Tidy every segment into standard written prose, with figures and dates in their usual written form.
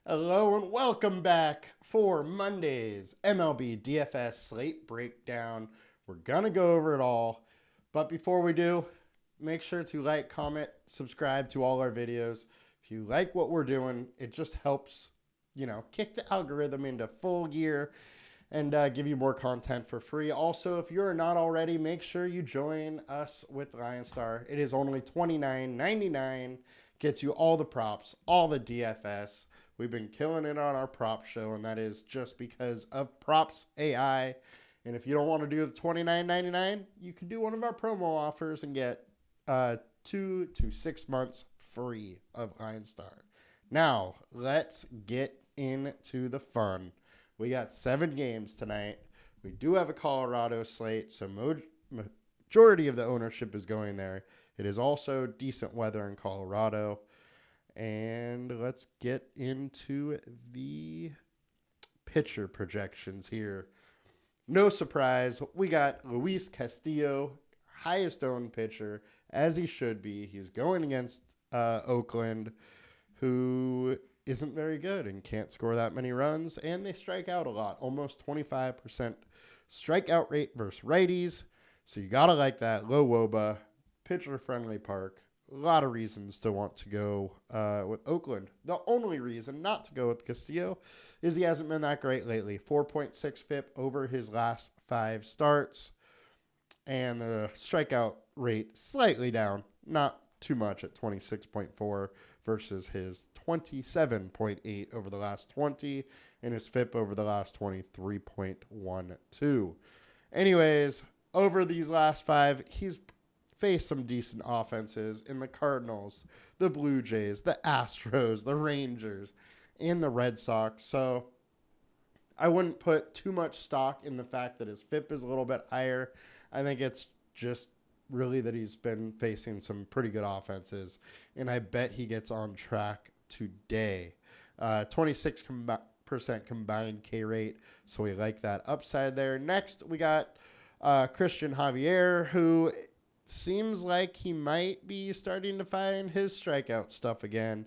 Hello and welcome back for Monday's MLB DFS Slate breakdown. We're going to go over it all. But before we do, make sure to like, comment, subscribe to all our videos. If you like what we're doing, it just helps, kick the algorithm into full gear and give you more content for free. Also, if you're not already, make sure you join us with LineStar. It is only $29.99. Gets you all the props, all the DFS. We've been killing it on our prop show, and that is just because of Props AI. And if you don't want to do the $29.99, you can do one of our promo offers and get 2 to 6 months free of LineStar. Now, let's get into the fun. We got 7 games tonight. We do have a Colorado slate, so majority of the ownership is going there. It is also decent weather in Colorado. And let's get into the pitcher projections here. No surprise, we got Luis Castillo, highest owned pitcher, as he should be. He's going against Oakland, who isn't very good and can't score that many runs, and they strike out a lot, almost 25% strikeout rate versus righties. So you got to like that. Low WOBA, pitcher-friendly park. A lot of reasons to want to go with Oakland. The only reason not to go with Castillo is he hasn't been that great lately. 4.6 FIP over his last 5 starts. And the strikeout rate slightly down. Not too much at 26.4 versus his 27.8 over the last 20. And his FIP over the last 23.12. Anyways, over these last 5, he's faced some decent offenses in the Cardinals, the Blue Jays, the Astros, the Rangers, and the Red Sox. So I wouldn't put too much stock in the fact that his FIP is a little bit higher. I think it's just really that he's been facing some pretty good offenses, and I bet he gets on track today. 26% combined K rate, so we like that upside there. Next, we got Christian Javier, who seems like he might be starting to find his strikeout stuff again.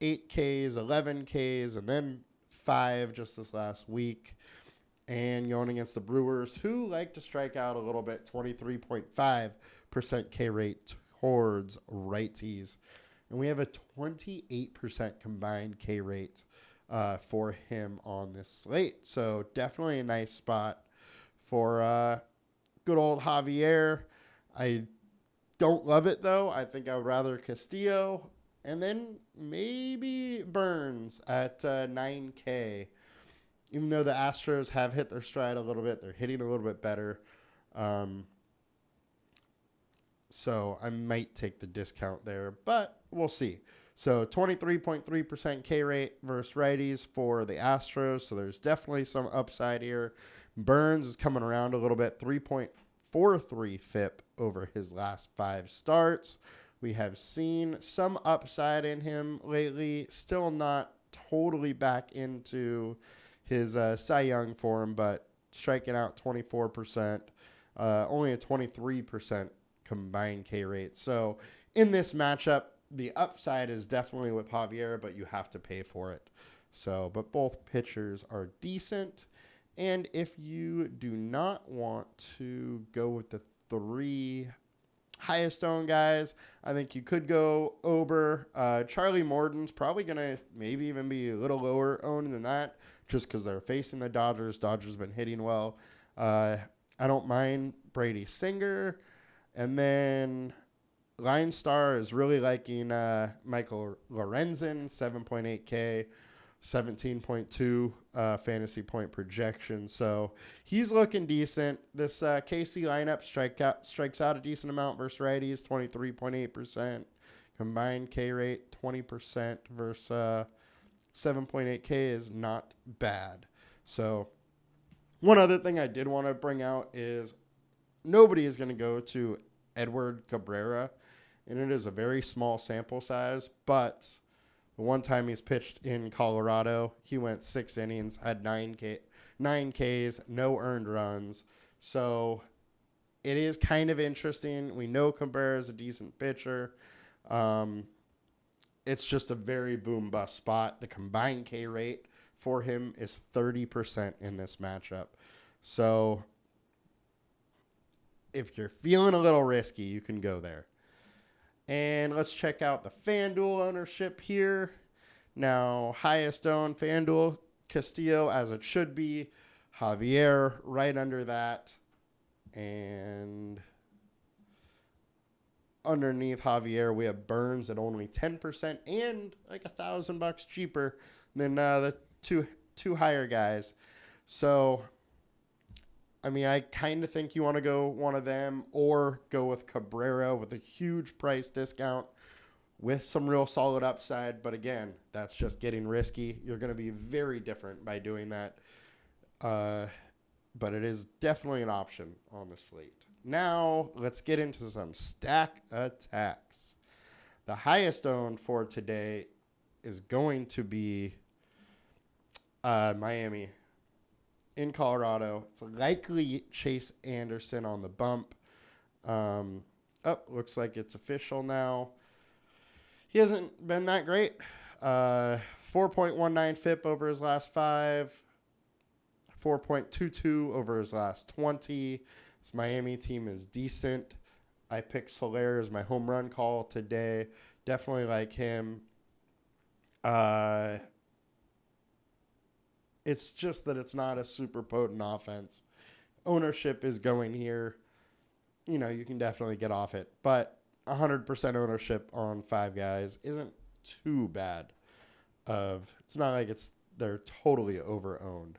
8 Ks, 11 Ks, and then 5 just this last week. And going against the Brewers, who like to strike out a little bit, 23.5% K rate towards righties. And we have a 28% combined K rate for him on this slate. So definitely a nice spot for good old Javier. I don't love it, though. I think I would rather Castillo. And then maybe Burns at 9K. Even though the Astros have hit their stride a little bit, they're hitting a little bit better. So I might take the discount there, but we'll see. So 23.3% K rate versus righties for the Astros. So there's definitely some upside here. Burns is coming around a little bit, 3.43 FIP over his last 5 starts. We have seen some upside in him lately. Still not totally back into his Cy Young form, but striking out 24%, only a 23% combined K rate. So in this matchup, the upside is definitely with Javier, but you have to pay for it. So, but both pitchers are decent. And if you do not want to go with the 3 highest owned guys, I think you could go Ober. Charlie Morton's probably going to maybe even be a little lower owned than that just because they're facing the Dodgers. Dodgers been hitting well. I don't mind Brady Singer. And then LineStar is really liking Michael Lorenzen, 7.8K. 17.2 fantasy point projection. So he's looking decent. This KC lineup strikes out a decent amount versus righties, 23.8%. Combined K rate, 20% versus 7.8K is not bad. So one other thing I did want to bring out is nobody is going to go to Edward Cabrera, and it is a very small sample size, but the one time he's pitched in Colorado, he went 6 innings, had 9 Ks, no earned runs. So it is kind of interesting. We know Cabrera is a decent pitcher. it's just a very boom bust spot. The combined K rate for him is 30% in this matchup. So if you're feeling a little risky, you can go there. And let's check out the FanDuel ownership here. Now, highest owned FanDuel, Castillo, as it should be. Javier right under that. And underneath Javier, we have Burns at only 10% and like $1,000 cheaper than the two higher guys. So, I mean, I kind of think you want to go one of them or go with Cabrera with a huge price discount with some real solid upside. But again, that's just getting risky. You're going to be very different by doing that. But it is definitely an option on the slate. Now, let's get into some stack attacks. The highest owned for today is going to be Miami in Colorado. It's likely Chase Anderson on the bump. Looks like it's official now. He hasn't been that great. 4.19 FIP over his last 5. 4.22 over his last 20. This Miami team is decent. I picked Soler as my home run call today. Definitely like him. It's just that it's not a super potent offense. Ownership is going here. You know, you can definitely get off it. But 100% ownership on 5 guys isn't too bad. It's not like they're totally over-owned.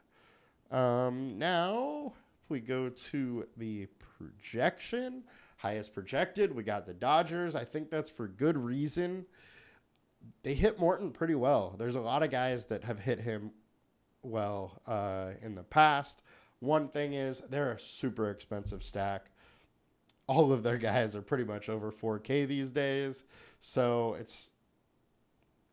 Now, if we go to the projection, highest projected, we got the Dodgers. I think that's for good reason. They hit Morton pretty well. There's a lot of guys that have hit him well in the past. One thing is they're a super expensive stack. All of their guys are pretty much over 4K these days. So it's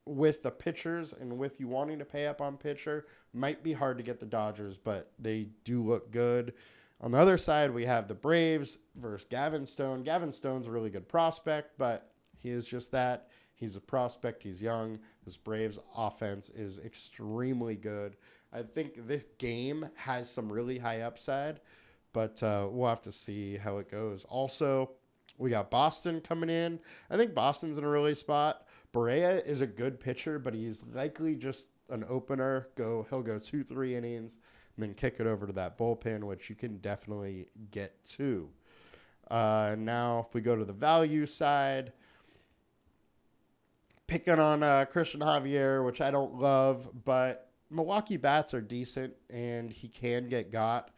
with the pitchers and with you wanting to pay up on pitcher, might be hard to get the Dodgers, but they do look good. On the other side, we have the Braves versus Gavin Stone. Gavin Stone's a really good prospect, but he is just that. He's a prospect. He's young. This Braves offense is extremely good. I think this game has some really high upside, but we'll have to see how it goes. Also, we got Boston coming in. I think Boston's in a really spot. Berea is a good pitcher, but he's likely just an opener. He'll go 2-3 innings and then kick it over to that bullpen, which you can definitely get to. Now, if we go to the value side, picking on Christian Javier, which I don't love, but Milwaukee bats are decent and he can get got.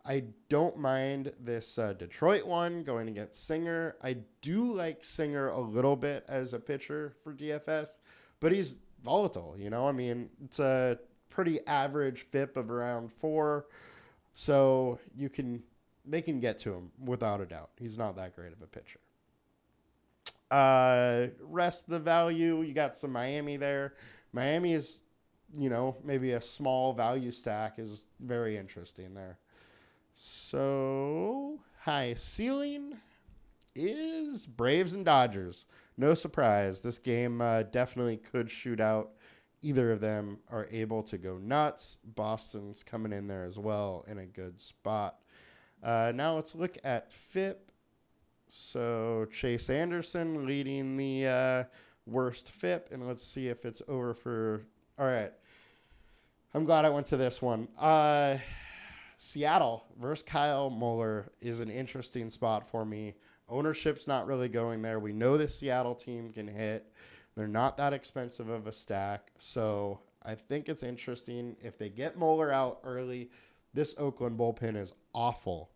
I don't mind this Detroit one going against Singer. I do like Singer a little bit as a pitcher for DFS, but he's volatile, you know? I mean, it's a pretty average FIP of around 4, so they can get to him without a doubt. He's not that great of a pitcher. Rest of the value, you got some Miami there. Miami is, you know, maybe a small value stack is very interesting there. So, high ceiling is Braves and Dodgers. No surprise. This game definitely could shoot out. Either of them are able to go nuts. Boston's coming in there as well in a good spot. Now let's look at FIP. So, Chase Anderson leading the worst FIP. And let's see if it's over for... All right. I'm glad I went to this one. Seattle versus Kyle Muller is an interesting spot for me. Ownership's not really going there. We know the Seattle team can hit. They're not that expensive of a stack. So I think it's interesting. If they get Muller out early, this Oakland bullpen is awful.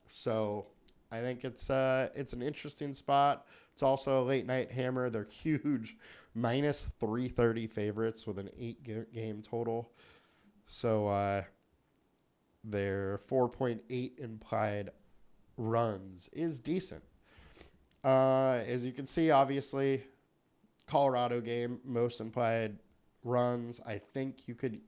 So I think it's an interesting spot. It's also a late night hammer. They're huge, minus 330 favorites with an 8-game total. So their 4.8 implied runs is decent. As you can see, obviously, Colorado game, most implied runs. I think you could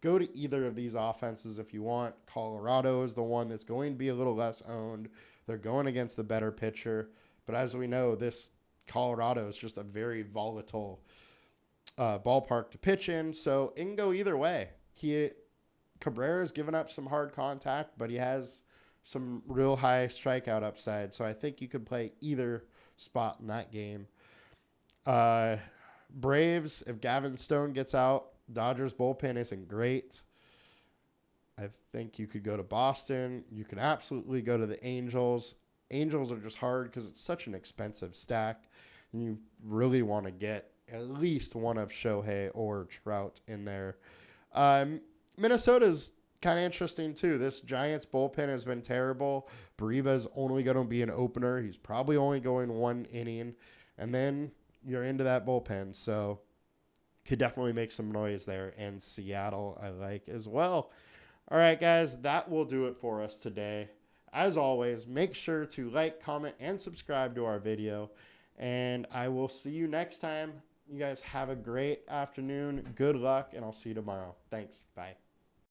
go to either of these offenses if you want. Colorado is the one that's going to be a little less owned. They're going against the better pitcher. But as we know, this Colorado is just a very volatile ballpark to pitch in, so it can go either way. Cabrera's given up some hard contact, but he has some real high strikeout upside, so I think you could play either spot in that game. Braves, if Gavin Stone gets out, Dodgers bullpen isn't great. I think you could go to Boston. You can absolutely go to the Angels. Angels are just hard because it's such an expensive stack, and you really want to get at least one of Shohei or Trout in there. Minnesota's kind of interesting too. This Giants bullpen has been terrible. Bariba's only going to be an opener. He's probably only going 1 inning, and then you're into that bullpen. So could definitely make some noise there. And Seattle I like as well. All right, guys, that will do it for us today. As always, make sure to like, comment, and subscribe to our video. And I will see you next time. You guys have a great afternoon. Good luck, and I'll see you tomorrow. Thanks. Bye.